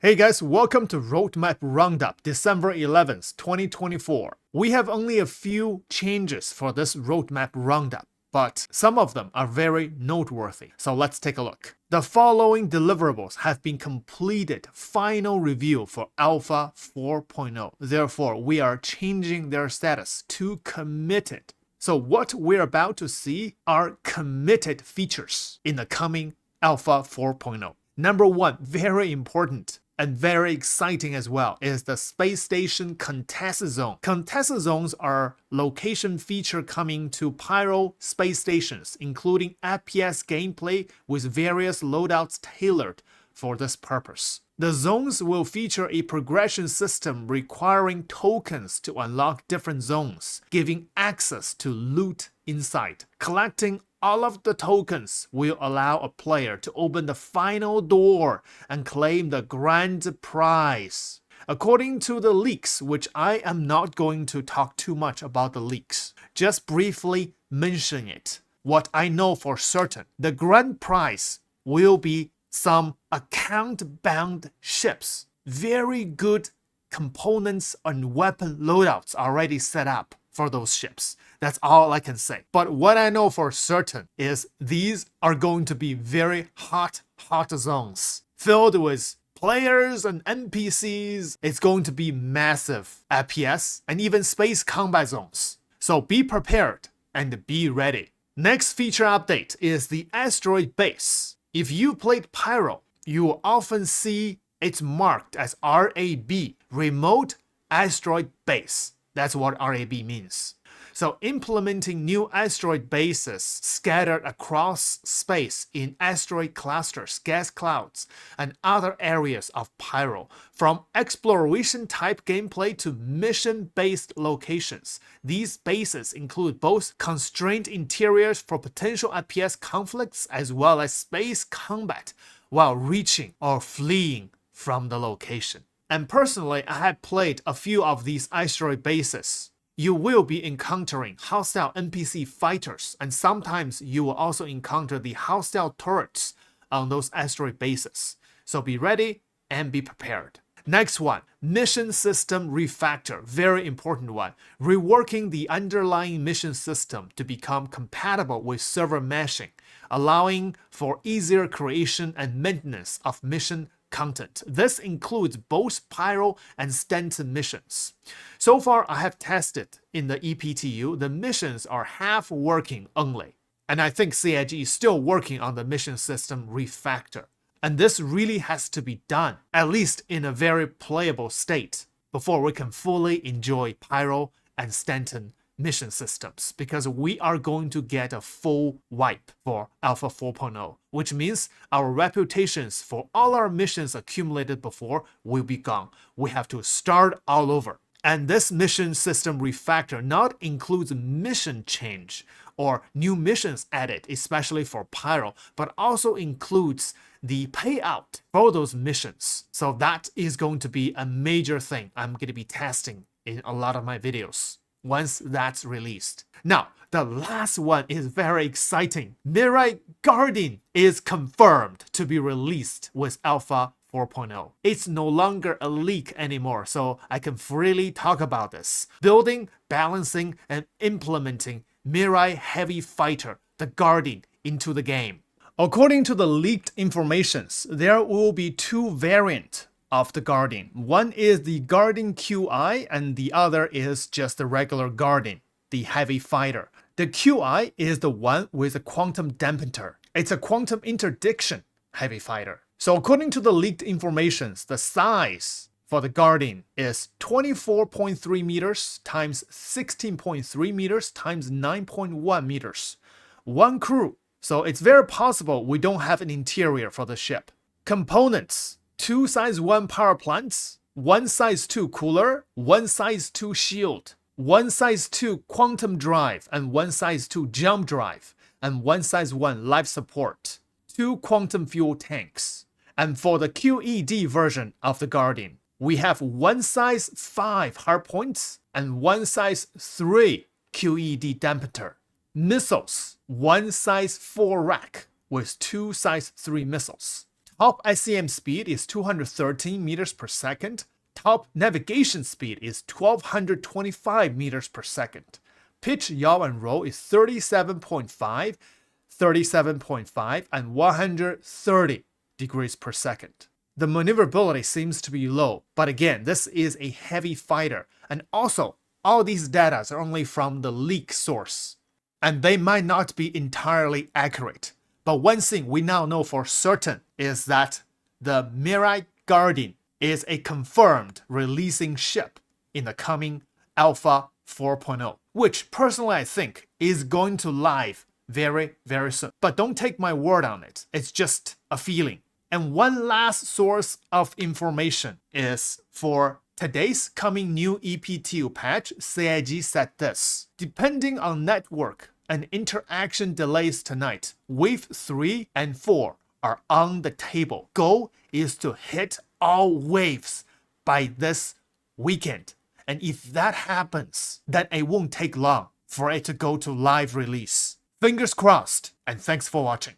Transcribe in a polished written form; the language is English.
Hey guys, welcome to Roadmap Roundup, December 11th, 2024. We have only a few changes for this Roadmap Roundup, but some of them are very noteworthy. So let's take a look. The following deliverables have been completed final review for Alpha 4.0. Therefore, we are changing their status to committed. So what we're about to see are committed features in the coming Alpha 4.0. Number one, very important and very exciting as well, is the Space Station Contest Zone. Contest zones are location feature coming to Pyro space stations, including FPS gameplay with various loadouts tailored for this purpose. The zones will feature a progression system requiring tokens to unlock different zones, giving access to loot inside. Collecting all of the tokens will allow a player to open the final door and claim the grand prize. According to the leaks, which I am not going to talk too much about the leaks, just briefly mention it. What I know for certain, the grand prize will be some account-bound ships. Very good components and weapon loadouts already set up for those ships. That's all I can say. But what I know for certain is these are going to be very hot zones filled with players and NPCs. It's going to be massive FPS and even space combat zones. So be prepared and be ready. Next feature update is the Asteroid base. If you played Pyro, you will often see it's marked as RAB, Remote Asteroid Base. That's what RAB means. So implementing new asteroid bases scattered across space in asteroid clusters, gas clouds, and other areas of Pyro, from exploration type gameplay to mission-based locations. These bases include both constrained interiors for potential FPS conflicts as well as space combat while reaching or fleeing from the location. And personally, I have played a few of these asteroid bases. You will be encountering hostile NPC fighters, and sometimes you will also encounter the hostile turrets on those asteroid bases. So be ready and be prepared. Next one, mission system refactor, very important one. Reworking the underlying mission system to become compatible with server meshing, allowing for easier creation and maintenance of mission content. This includes both Pyro and Stanton missions. So far, I have tested in the EPTU, the missions are half working only. And I think CIG is still working on the mission system refactor. And this really has to be done, at least in a very playable state, before we can fully enjoy Pyro and Stanton mission systems, because we are going to get a full wipe for Alpha 4.0, which means our reputations for all our missions accumulated before will be gone. We have to start all over. And this mission system refactor not includes mission change or new missions added, especially for Pyro, but also includes the payout for those missions. So that is going to be a major thing I'm going to be testing in a lot of my videos once that's released. Now, the last one is very exciting. Mirai Guardian is confirmed to be released with Alpha 4.0. It's no longer a leak anymore, so I can freely talk about this. Building, balancing, and implementing Mirai Heavy Fighter, the Guardian, into the game. According to the leaked informations, there will be two variants of the Guardian. One is the Guardian QI and the other is just the regular Guardian, the Heavy Fighter. The QI is the one with a quantum dampener. It's a quantum interdiction Heavy Fighter. So according to the leaked informations, the size for the Guardian is 24.3 meters times 16.3 meters times 9.1 meters. One crew. So it's very possible we don't have an interior for the ship. Components: 2 size 1 power plants, 1 size 2 cooler, 1 size 2 shield, 1 size 2 quantum drive, and 1 size 2 jump drive, and 1 size 1 life support, 2 quantum fuel tanks. And for the QED version of the Guardian, we have 1 size 5 hardpoints and 1 size 3 QED dampener. Missiles: 1 size 4 rack with 2 size 3 missiles. Top SCM speed is 213 meters per second. Top navigation speed is 1225 meters per second. Pitch, yaw, and roll is 37.5, 37.5, and 130 degrees per second. The maneuverability seems to be low, but again, this is a heavy fighter, and also, all these data are only from the leak source, and they might not be entirely accurate. But one thing we now know for certain is that the Mirai Guardian is a confirmed releasing ship in the coming Alpha 4.0, which personally I think is going to live very, very soon. But don't take my word on it, it's just a feeling. And one last source of information is for today's coming new Eptu patch, CIG said this: depending on network and interaction delays tonight, wave 3 and 4 are on the table. Goal is to hit all waves by this weekend. And if that happens, then it won't take long for it to go to live release. Fingers crossed, and thanks for watching.